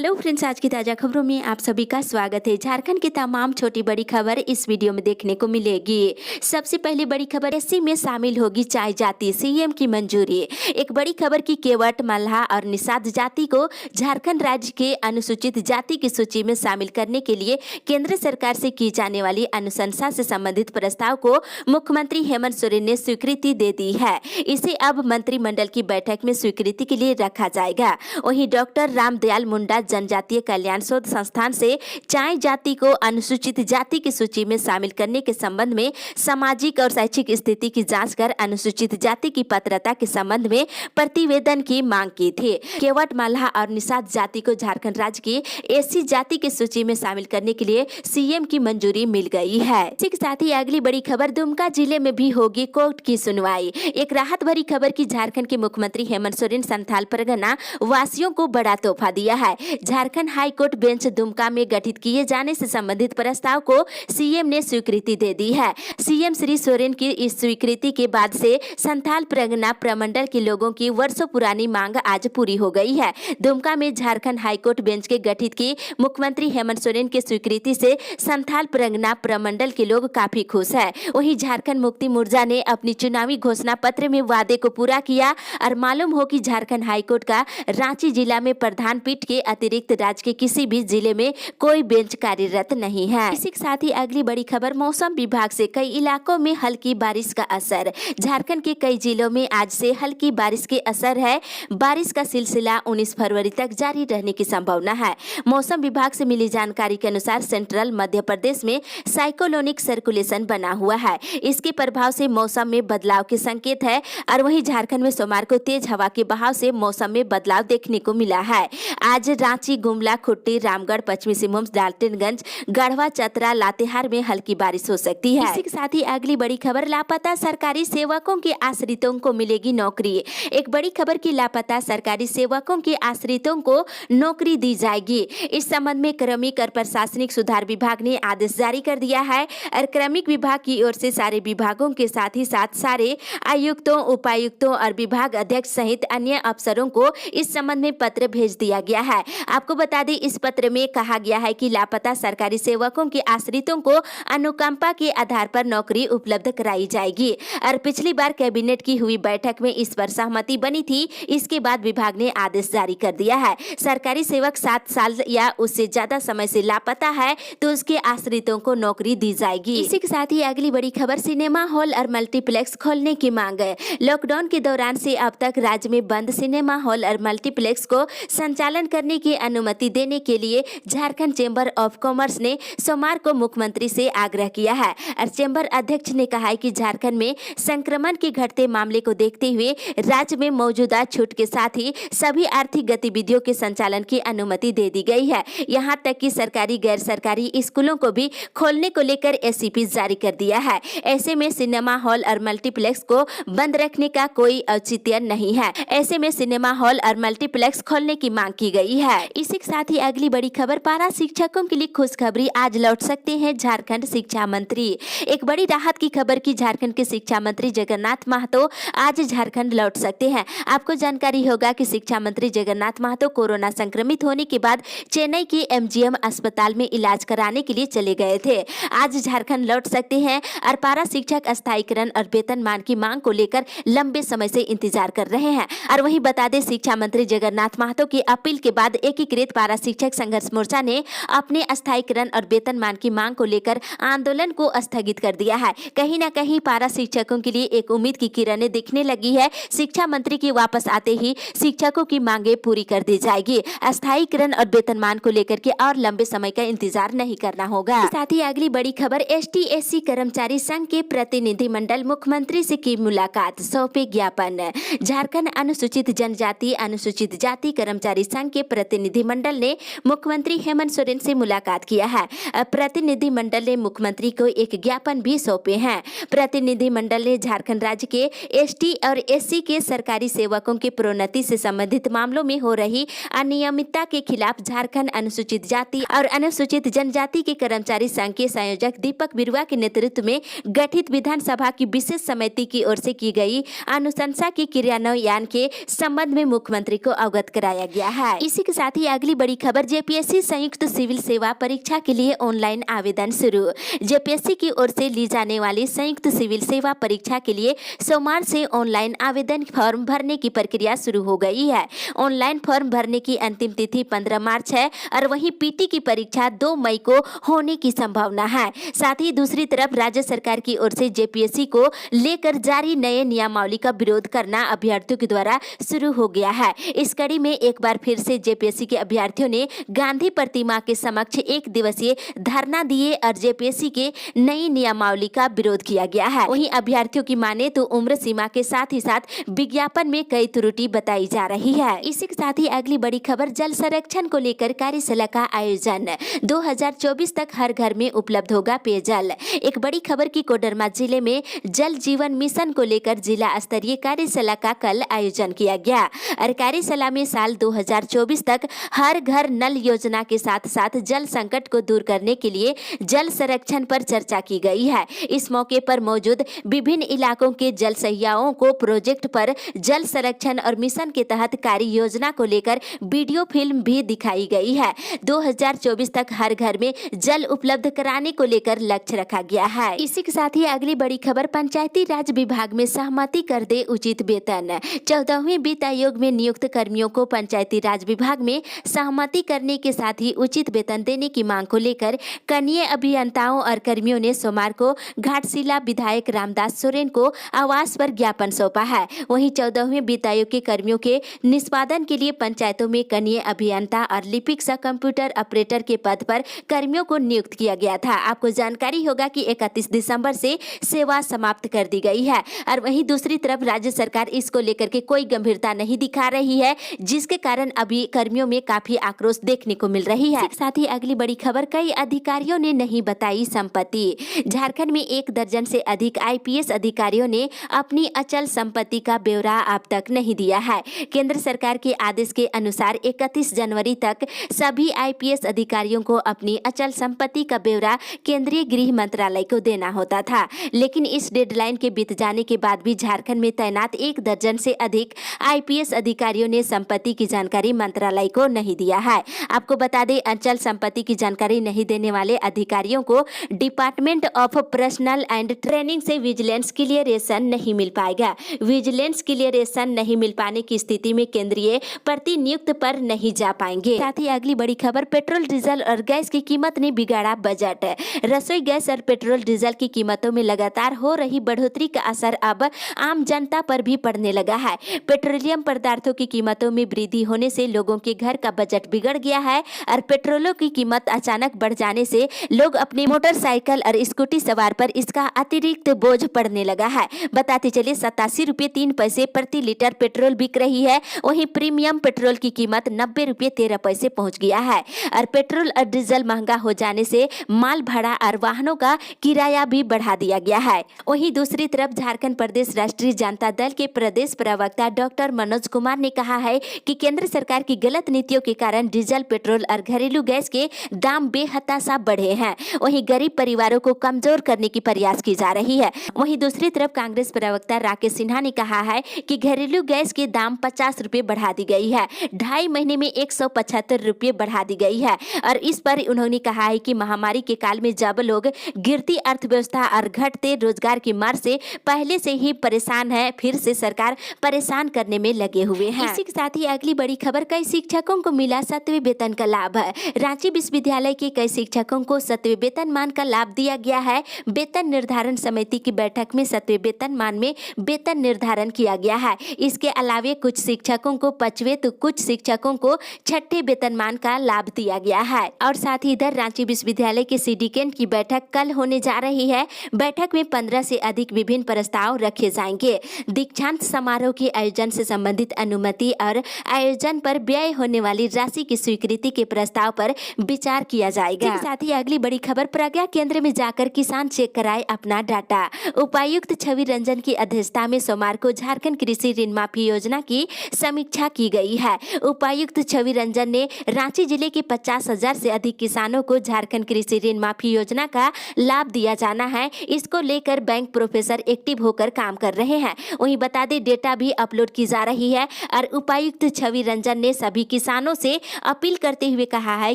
Hello friends, आज की ताज़ा खबरों में आप सभी का स्वागत है। झारखंड की तमाम छोटी बड़ी खबर इस वीडियो में देखने को मिलेगी। सबसे पहले बड़ी खबर, एससी में शामिल होगी चाय जाति, सीएम की मंजूरी। एक बड़ी खबर की केवट, मल्लाह और निषाद जाति को झारखंड राज्य के अनुसूचित जाति की सूची में शामिल करने के लिए केंद्र सरकार से की जाने वाली अनुशंसा से संबंधित प्रस्ताव को मुख्यमंत्री हेमंत सोरेन ने स्वीकृति दे दी है। इसे अब मंत्रिमंडल की बैठक में स्वीकृति के लिए रखा जाएगा। वहीं डॉक्टर रामदयाल मुंडा जनजातीय कल्याण शोध संस्थान से चाय जाति को अनुसूचित जाति की सूची में शामिल करने के संबंध में सामाजिक और शैक्षिक स्थिति की जांच कर अनुसूचित जाति की पात्रता के संबंध में प्रतिवेदन की मांग की थी। केवट, मल्लाह और निषाद जाति को झारखंड राज्य की एससी जाति की सूची में शामिल करने के लिए सीएम की मंजूरी मिल गई है। इसी के साथ ही अगली बड़ी खबर, दुमका जिले में भी होगी कोर्ट की सुनवाई। एक राहत भरी खबर की झारखंड के मुख्यमंत्री हेमंत सोरेन संथाल परगना वासियों को बड़ा तोहफा दिया है। Jharkhand high court bench Dumka में गठित किए जाने से संबंधित प्रस्ताव को सीएम ने स्वीकृति दे दी है। सीएम श्री सोरेन की इस स्वीकृति के बाद से संथाल परगना प्रमंडल के लोगों की वर्षों पुरानी मांग आज पूरी हो गई है। दुमका में झारखंड हाई कोर्ट बेंच के गठित की मुख्यमंत्री हेमंत सोरेन की स्वीकृति से संथाल परगना प्रमंडल के लोग काफी खुश है। वहीं झारखंड मुक्ति मोर्चा ने अपनी चुनावी घोषणा पत्र में वादे को पूरा किया और मालूम हो कि झारखंड हाई कोर्ट का रांची जिला में प्रधान पीठ के अतिरिक्त राज्य के किसी भी जिले में कोई बेंच कार्यरत नहीं है। इसी के साथ ही अगली बड़ी खबर, मौसम विभाग से कई इलाकों में हल्की बारिश का असर। झारखंड के कई जिलों में आज से हल्की बारिश के असर है। बारिश का सिलसिला 19 फरवरी तक जारी रहने की संभावना है। मौसम विभाग से मिली जानकारी के अनुसार सेंट्रल मध्य प्रदेश में साइक्लोनिक सर्कुलेशन बना हुआ है। इसके प्रभाव से मौसम में बदलाव के संकेत है और वहीं झारखंड में सोमवार को तेज हवा के बहाव से मौसम में बदलाव देखने को मिला है। आज रांची, गुमला, खुट्टी, रामगढ़, पश्चिमी सिंहभूम, डाल्टनगंज, गढ़वा, चतरा, लातेहार में हल्की बारिश हो सकती है। इसी के साथ ही अगली बड़ी खबर, लापता सरकारी सेवकों के आश्रितों को मिलेगी नौकरी। एक बड़ी खबर की लापता सरकारी सेवकों के आश्रितों को नौकरी दी जाएगी। इस संबंध में क्रमिक और प्रशासनिक सुधार विभाग ने आदेश जारी कर दिया है और क्रमिक विभाग की ओर से सारे विभागों के साथ ही साथ सारे आयुक्तों, उपायुक्तों और विभाग अध्यक्ष सहित अन्य अफसरों को इस संबंध में पत्र भेज दिया गया है। आपको बता दें, इस पत्र में कहा गया है कि लापता सरकारी सेवकों के आश्रितों को अनुकंपा के आधार पर नौकरी उपलब्ध कराई जाएगी और पिछली बार कैबिनेट की हुई बैठक में इस पर सहमति बनी थी। इसके बाद विभाग ने आदेश जारी कर दिया है। सरकारी सेवक 7 साल या उससे ज्यादा समय से लापता है तो उसके आश्रितों को नौकरी दी जाएगी। इसी के साथ ही अगली बड़ी खबर, सिनेमा हॉल और मल्टीप्लेक्स खोलने की मांग है। लॉकडाउन के दौरान से अब तक राज्य में बंद सिनेमा हॉल और मल्टीप्लेक्स को संचालन करने की अनुमति देने के लिए झारखंड चेंबर ऑफ कॉमर्स ने सोमवार को मुख्यमंत्री से आग्रह किया है और चेंबर अध्यक्ष ने कहा है कि झारखंड में संक्रमण के घटते मामले को देखते हुए राज्य में मौजूदा छूट के साथ ही सभी आर्थिक गतिविधियों के संचालन की अनुमति दे दी गई है। यहाँ तक कि सरकारी गैर सरकारी स्कूलों को भी खोलने को लेकर एससीपी जारी कर दिया है। ऐसे में सिनेमा हॉल और मल्टीप्लेक्स को बंद रखने का कोई औचित्य नहीं है। ऐसे में सिनेमा हॉल और मल्टीप्लेक्स खोलने की मांग की गई है। इसी के साथ ही अगली बड़ी खबर, पारा शिक्षकों के लिए खुशखबरी, आज लौट सकते हैं झारखंड शिक्षा मंत्री। एक बड़ी राहत की खबर की झारखंड के शिक्षा मंत्री जगन्नाथ महतो आज झारखंड लौट सकते हैं। आपको जानकारी होगा कि शिक्षा मंत्री जगन्नाथ महतो कोरोना संक्रमित होने के बाद चेन्नई के एमजीएम अस्पताल में इलाज कराने के लिए चले गए थे। आज झारखंड लौट सकते हैं और पारा शिक्षक अस्थायीकरण और वेतनमान की मांग को लेकर लंबे समय से इंतजार कर रहे हैं। और वहीं बता दें, शिक्षा मंत्री जगन्नाथ महतो की अपील के बाद एकीकृत पारा शिक्षक संघर्ष मोर्चा ने अपने अस्थायीकरण और वेतनमान की मांग को लेकर आंदोलन को स्थगित कर दिया है। कहीं न कहीं पारा शिक्षकों के लिए एक उम्मीद की किरणें दिखने लगी है। शिक्षा मंत्री के वापस आते ही शिक्षकों की मांगे पूरी कर दी जाएगी। अस्थायीकरण और वेतनमान को लेकर के और लंबे समय का इंतजार नहीं करना होगा। साथ ही अगली बड़ी खबर, एसटी-एससी कर्मचारी संघ के प्रतिनिधिमंडल मुख्यमंत्री से की मुलाकात, सौंपे ज्ञापन। झारखंड अनुसूचित जनजाति अनुसूचित जाति कर्मचारी संघ के प्रतिनिधिमंडल ने मुख्यमंत्री हेमंत सोरेन से मुलाकात किया है। प्रतिनिधिमंडल ने मुख्यमंत्री को एक ज्ञापन भी सौंपे हैं। प्रतिनिधिमंडल ने झारखंड राज्य के एसटी और एससी के सरकारी सेवकों की प्रोन्नति से संबंधित मामलों में हो रही अनियमितता के खिलाफ झारखंड अनुसूचित जाति और अनुसूचित जनजाति के कर्मचारी संघ के संयोजक दीपक बिरुआ के नेतृत्व में गठित विधानसभा की विशेष समिति की ओर से की गई अनुशंसा के क्रियान्वयन के संबंध में मुख्यमंत्री को अवगत कराया गया है। इसी के साथ साथ ही अगली बड़ी खबर, जेपीएससी संयुक्त सिविल सेवा परीक्षा के लिए ऑनलाइन आवेदन शुरू। जेपीएससी की ओर से ली जाने वाली संयुक्त सिविल सेवा परीक्षा के लिए सोमवार से ऑनलाइन आवेदन फॉर्म भरने की प्रक्रिया शुरू हो गई है। ऑनलाइन फॉर्म भरने की अंतिम तिथि 15 मार्च है और वहीं पीटी की परीक्षा 2 मई को होने की संभावना है। साथ ही दूसरी तरफ राज्य सरकार की ओर से जेपीएससी को लेकर जारी नए नियमावली का विरोध करना अभ्यर्थियों के द्वारा शुरू हो गया है। इस कड़ी में एक बार फिर से जेपीएससी के अभ्यर्थियों ने गांधी प्रतिमा के समक्ष 1 दिवसीय धरना दिए और जेपीएससी के नई नियमावली का विरोध किया गया है। वहीं अभ्यर्थियों की माने तो उम्र सीमा के साथ ही साथ विज्ञापन में कई त्रुटि बताई जा रही है। इसी के साथ ही अगली बड़ी खबर, जल संरक्षण को लेकर कार्यशाला का आयोजन। 2024 तक हर घर में उपलब्ध होगा पेयजल। एक बड़ी खबर की कोडरमा जिले में जल जीवन मिशन को लेकर जिला स्तरीय कार्यशाला का कल आयोजन किया गया और कार्यशाला में साल 2024 तक हर घर नल योजना के साथ साथ जल संकट को दूर करने के लिए जल संरक्षण पर चर्चा की गई है। इस मौके पर मौजूद विभिन्न इलाकों के जल सहियाओं को प्रोजेक्ट पर जल संरक्षण और मिशन के तहत कार्य योजना को लेकर वीडियो फिल्म भी दिखाई गई है। 2024 तक हर घर में जल उपलब्ध कराने को लेकर लक्ष्य रखा गया है। इसी के साथ ही अगली बड़ी खबर, पंचायती राज विभाग में सहमति कर दे उचित वेतन। 14वें वित्त आयोग में नियुक्त कर्मियों को पंचायती राज विभाग में सहमति करने के साथ ही उचित वेतन देने की मांग को लेकर कनीय अभियंताओं और कर्मियों ने सोमवार को घाटशिला विधायक रामदास सोरेन को आवास पर ज्ञापन सौंपा है। वहीं 14वें वित्त आयोग के कर्मियों के निष्पादन के लिए पंचायतों में कनीय अभियंता और लिपिक सह कंप्यूटर ऑपरेटर के पद पर कर्मियों को नियुक्त किया गया था। आपको जानकारी होगा कि 31 दिसंबर से सेवा समाप्त कर दी गई है और वहीं दूसरी तरफ राज्य सरकार इसको लेकर के कोई गंभीरता नहीं दिखा रही है, जिसके कारण अभी कर्मियों में काफी आक्रोश देखने को मिल रही है। साथ ही अगली बड़ी खबर, कई अधिकारियों ने नहीं बताई संपत्ति। झारखंड में 1 दर्जन से अधिक आईपीएस अधिकारियों ने अपनी अचल संपत्ति का ब्यौरा अब तक नहीं दिया है। केंद्र सरकार के आदेश के अनुसार 31 जनवरी तक सभी आईपीएस अधिकारियों को अपनी अचल संपत्ति का ब्यौरा केंद्रीय गृह मंत्रालय को देना होता था, लेकिन इस डेडलाइन के बीत जाने के बाद भी झारखंड में तैनात 1 दर्जन से अधिक आईपीएस अधिकारियों ने संपत्ति की जानकारी मंत्रालय को नहीं दिया है। आपको बता दें, अचल संपत्ति की जानकारी नहीं देने वाले अधिकारियों को department of personal and training से विजिलेंस क्लियरेशन नहीं मिल पाएगा। विजिलेंस क्लियरेशन नहीं मिल पाने की स्थिति में केंद्रीय प्रतिनियुक्त पर नहीं जा पाएंगे। साथ ही अगली बड़ी खबर, पेट्रोल डीजल और गैस की कीमत ने बिगाड़ा बजट। रसोई गैस और पेट्रोल डीजल की कीमतों में लगातार हो रही बढ़ोतरी का असर अब आम जनता पर भी पड़ने लगा है। पेट्रोलियम पदार्थों की कीमतों में वृद्धि होने से लोगों के घर का बजट बिगड़ गया है और पेट्रोलों की कीमत अचानक बढ़ जाने से लोग अपनी मोटरसाइकिल और स्कूटी सवार पर इसका अतिरिक्त बोझ पड़ने लगा है। बताते चलिए, 87 रुपये 3 पैसे प्रति लीटर पेट्रोल बिक रही है। वहीं प्रीमियम पेट्रोल की कीमत 90 रुपये 13 पैसे पहुंच गया है और पेट्रोल और डीजल महंगा हो जाने से माल भाड़ा और वाहनों का किराया भी बढ़ा दिया गया है। वहीं दूसरी तरफ झारखंड प्रदेश राष्ट्रीय जनता दल के प्रदेश प्रवक्ता डॉक्टर मनोज कुमार ने कहा है कि केंद्र सरकार की गलत नीतियों के कारण डीजल, पेट्रोल और घरेलू गैस के दाम बेहताशा बढ़े हैं। वहीं गरीब परिवारों को कमजोर करने की प्रयास की जा रही है। वहीं दूसरी तरफ कांग्रेस प्रवक्ता राकेश सिन्हा ने कहा है कि घरेलू गैस के दाम 50 रुपये बढ़ा दी गई है, 2.5 महीने में 175 रुपये बढ़ा दी गई है और इस पर उन्होंने कहा है कि महामारी के काल में जब लोग गिरती अर्थव्यवस्था और घटते रोजगार की मार से पहले से ही परेशान है, फिर से सरकार परेशान करने में लगे हुए हैं। इसी के साथ ही अगली बड़ी खबर, कई शिक्षकों को मिला 7वें वेतन का लाभ। रांची विश्वविद्यालय के कई शिक्षकों को 7वें वेतनमान का लाभ दिया गया है। वेतन निर्धारण समिति की बैठक में 7वें वेतनमान में वेतन निर्धारण किया गया है। इसके अलावे कुछ शिक्षकों को 5वें तो कुछ शिक्षकों को 6ठे वेतनमान का लाभ दिया गया है। और साथ ही इधर रांची विश्वविद्यालय के सिंडिकेट की बैठक कल होने जा रही है। बैठक में 15 से अधिक विभिन्न प्रस्ताव रखे जाएंगे। दीक्षांत समारोह के आयोजन से संबंधित अनुमति और आयोजन पर व्यय होने वाली राशि की स्वीकृति के प्रस्ताव पर विचार किया जाएगा। साथ ही अगली बड़ी खबर, प्रज्ञा केंद्र में जाकर किसान चेक कराए अपना डाटा। उपायुक्त छवि रंजन की अध्यक्षता में सोमवार को झारखंड कृषि ऋण माफी योजना की समीक्षा की गई है। उपायुक्त छवि रंजन ने रांची जिले के 50,000 से अधिक किसानों को झारखंड कृषि ऋण माफी योजना का लाभ दिया जाना है। इसको लेकर बैंक प्रोफेसर एक्टिव होकर काम कर रहे हैं। वहीं बता दें, डेटा भी अपलोड की जा रही है और उपायुक्त छवि रंजन ने सभी किसानों से अपील करते हुए कहा है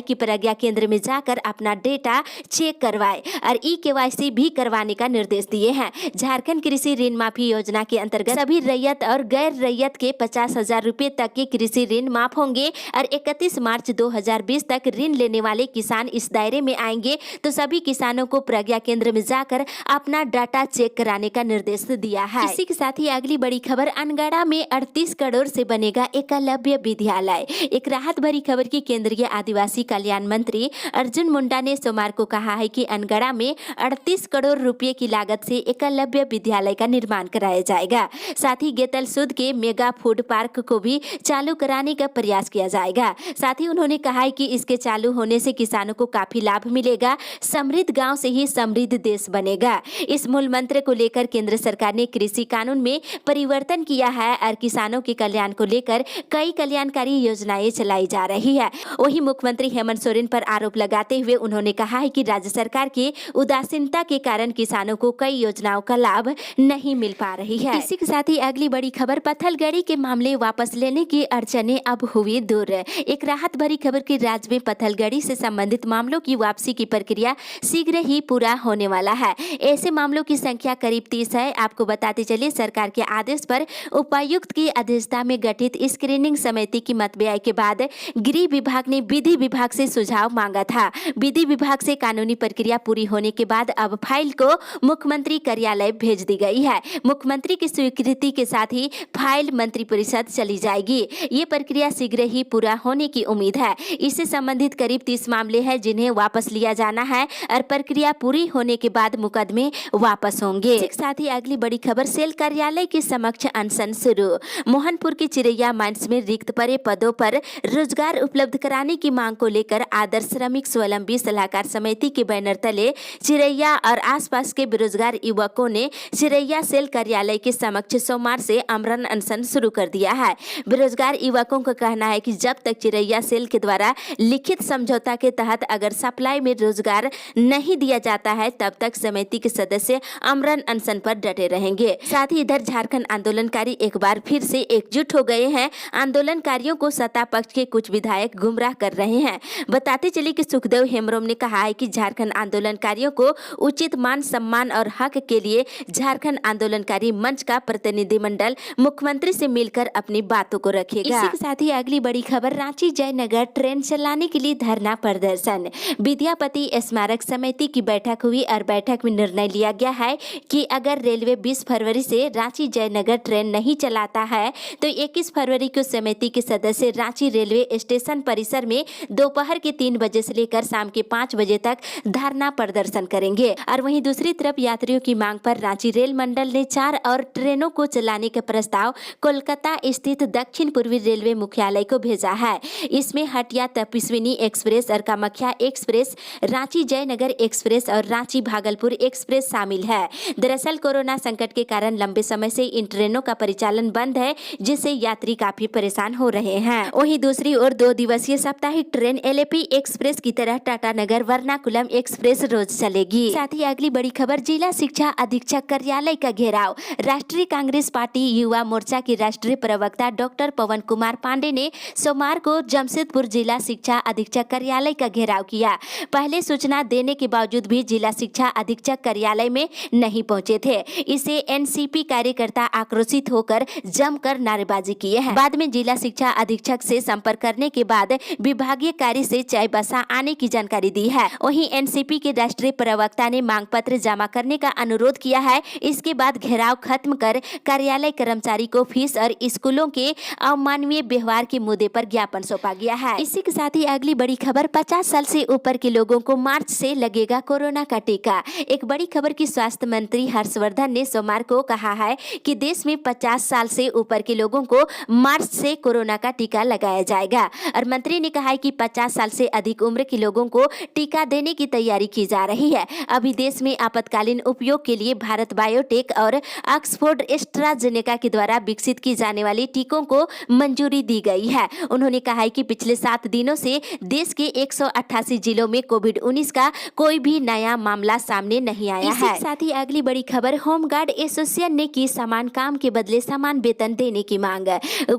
कि प्रज्ञा केंद्र में जाकर अपना डेटा चेक करवाए और ई-केवाईसी भी करवाने का निर्देश दिए हैं। झारखंड कृषि ऋण माफी योजना के अंतर्गत सभी रैयत और गैर रैयत के 50,000 रुपए तक के कृषि ऋण माफ होंगे और 31 मार्च 2020 तक ऋण लेने वाले किसान इस दायरे में आएंगे तो सभी किसानों को प्रज्ञा केंद्र में जाकर अपना डाटा चेक कराने का निर्देश दिया है। इसी के साथ ही अगली बड़ी खबर, अनगढ़ा में 38 करोड़ से बनेगा एकलव्य विद्यालय। एक राहत भरी खबर की केंद्रीय आदिवासी कल्याण मंत्री अर्जुन मुंडा ने सोमवार को कहा है कि अनगढ़ा में 38 करोड़ रुपए की लागत से एकलव्य विद्यालय का निर्माण कराया जाएगा। साथ ही गेतल सुध के मेगा फूड पार्क को भी चालू कराने का प्रयास किया जाएगा। साथ ही उन्होंने कहा है कि इसके चालू होने से किसानों को काफी लाभ मिलेगा। समृद्ध गांव से ही समृद्ध देश बनेगा। इस मूल मंत्र को लेकर केंद्र सरकार ने कृषि कानून में परिवर्तन किया है और किसानों के कल्याण को लेकर कई कल्याणकारी योजनाएं चलाई जा रही है। वहीं मुख्यमंत्री हेमंत सोरेन पर आरोप लगाते हुए उन्होंने कहा है कि राज्य सरकार की उदासीनता के कारण किसानों को कई योजनाओं का लाभ नहीं मिल पा रही है। इसी के साथ ही अगली बड़ी खबर, पत्थलगड़ी के मामले वापस लेने की अड़चने अब हुई दूर। एक राहत भरी खबर की राज्य में पत्थलगड़ी से संबंधित मामलों की वापसी की प्रक्रिया शीघ्र ही पूरा होने वाला है। ऐसे मामलों की संख्या करीब 30 है। आपको बताते चलिए, सरकार के आदेश पर उपायुक्त की अध्यक्षता में गठित स्क्रीनिंग समिति की मतव्यय के बाद गृह विभाग ने विधि विभाग से सुझाव मांगा था। विधि विभाग से कानूनी प्रक्रिया पूरी होने के बाद अब फाइल को मुख्यमंत्री कार्यालय भेज दी गई है। मुख्यमंत्री की स्वीकृति के साथ ही फाइल मंत्रिपरिषद चली जाएगी। ये प्रक्रिया शीघ्र ही पूरा होने की उम्मीद है। इससे संबंधित करीब 30 मामले हैं जिन्हें वापस लिया जाना है और प्रक्रिया पूरी होने के बाद मुकदमे वापस होंगे। इसके साथ ही अगली बड़ी खबर, सेल कार्यालय के समक्ष अनशन शुरू। मोहनपुर के चिरैया माइंस में रिक्त पड़े पदों पर रोजगार उपलब्ध कराने की मांग को लेकर आदर्श श्रमिक स्वावलंबी सलाहकार समिति के बैनर तले चिरैया और आसपास के बेरोजगार युवकों ने चिरैया सेल कार्यालय के समक्ष सोमवार से आमरण अनशन शुरू कर दिया है। बेरोजगार युवकों का कहना है कि जब तक चिरैया सेल के द्वारा लिखित समझौता के तहत अगर सप्लाई में रोजगार नहीं दिया जाता है तब तक समिति के सदस्य आमरण अनशन पर डटे रहेंगे। साथ ही इधर झारखंड आंदोलनकारी एक बार फिर से एकजुट हो गए हैं। आंदोलनकारियों को सत्ता पक्ष के कुछ विधायक गुमराह कर रहे हैं। बताते चले कि सुखदेव हेम्ब्रम ने कहा है कि झारखंड आंदोलनकारियों को उचित मान सम्मान और हक के लिए झारखंड आंदोलनकारी मंच का प्रतिनिधिमंडल मुख्यमंत्री से मिलकर अपनी बातों को रखेगा। इसी के साथ ही अगली बड़ी खबर, रांची जयनगर ट्रेन चलाने के लिए धरना प्रदर्शन। विद्यापति स्मारक समिति की बैठक हुई और बैठक में निर्णय लिया गया है कि अगर रेलवे 20 फरवरी से रांची जयनगर ट्रेन नहीं चलाता है तो 21 फरवरी को समिति के सदस्य रांची रेलवे स्टेशन परिसर में दोपहर के 3 बजे से लेकर शाम के 5 बजे तक धरना प्रदर्शन करेंगे। और वहीं दूसरी तरफ यात्रियों की मांग पर रांची रेल मंडल ने 4 और ट्रेनों को चलाने का प्रस्ताव कोलकाता स्थित दक्षिण पूर्वी रेलवे मुख्यालय को भेजा है। इसमें हटिया तपिस्विनी एक्सप्रेस और कामाख्या एक्सप्रेस, रांची जयनगर एक्सप्रेस और रांची भागलपुर एक्सप्रेस शामिल है। दरअसल कोरोना संकट के कारण लंबे समय से इन ट्रेनों का परिचालन बंद है, जिससे यात्री काफी परेशान हो रहे हैं। वहीं दूसरी ओर 2 दिवसीय साप्ताहिक ट्रेन एलएपी एक्सप्रेस की तरह टाटानगर वर्नाकुलम एक्सप्रेस रोज चलेगी। साथ ही अगली बड़ी खबर, जिला शिक्षा अधीक्षक कार्यालय का घेराव। राष्ट्रीय कांग्रेस पार्टी युवा मोर्चा के राष्ट्रीय प्रवक्ता डॉक्टर पवन कुमार पांडे ने सोमवार को जमशेदपुर जिला शिक्षा अधीक्षक कार्यालय का घेराव किया। पहले सूचना देने के बावजूद भी जिला शिक्षा अधीक्षक कार्यालय में नहीं पहुंचे थे। इसे एनसीपी कार्यकर्ता आक्रोशित होकर जमकर नारेबाजी किए हैं। बाद में जिला शिक्षा अधीक्षक से संपर्क करने के बाद विभागीय कार्य से चाईबासा आने की जानकारी दी है। वहीं एनसीपी के राष्ट्रीय प्रवक्ता ने मांग पत्र जमा करने का अनुरोध किया है। इसके बाद घेराव खत्म कर कार्यालय कर्मचारी को फीस और स्कूलों के अमानवीय व्यवहार के मुद्दे पर ज्ञापन सौंपा गया है। इसी के साथ ही अगली बड़ी खबर, 50 साल से ऊपर के लोगों को मार्च से लगेगा कोरोना का टीका। एक बड़ी खबर की स्वास्थ्य मंत्री हर्षवर्धन ने सोमवार को कहा है कि देश में 50 साल से ऊपर के लोगों को मार्च से कोरोना का टीका लगाया जाएगा। और मंत्री ने कहा है कि 50 साल से अधिक उम्र के लोगों को टीका देने की तैयारी की जा रही है। अभी देश में आपातकालीन उपयोग के लिए भारत बायोटेक और ऑक्सफोर्ड एस्ट्राजेनेका के द्वारा विकसित की जाने वाली टीकों को मंजूरी दी गई है। उन्होंने कहा है कि पिछले 7 दिनों से देश के 188 जिलों में कोविड-19 का कोई भी नया मामला सामने नहीं आया है। साथ ही अगली बड़ी खबर, होमगार्ड एसोसिएशन ने की समान काम के बदले समान वेतन देने की मांग।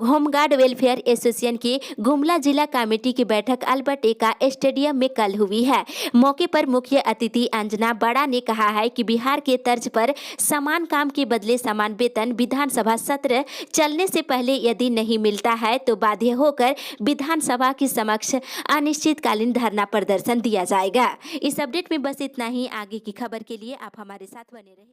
होमगार्ड वेलफेयर एसोसिएशन यूनियन की गुमला जिला कमेटी की बैठक अल्बर्ट एक्का स्टेडियम में कल हुई है। मौके पर मुख्य अतिथि अंजना बड़ा ने कहा है कि बिहार के तर्ज पर समान काम के बदले समान वेतन विधानसभा सत्र चलने से पहले यदि नहीं मिलता है तो बाध्य होकर विधानसभा के समक्ष अनिश्चितकालीन धरना प्रदर्शन दिया जाएगा। इस अपडेट में बस इतना ही। आगे की खबर के लिए आप हमारे साथ बने रहें।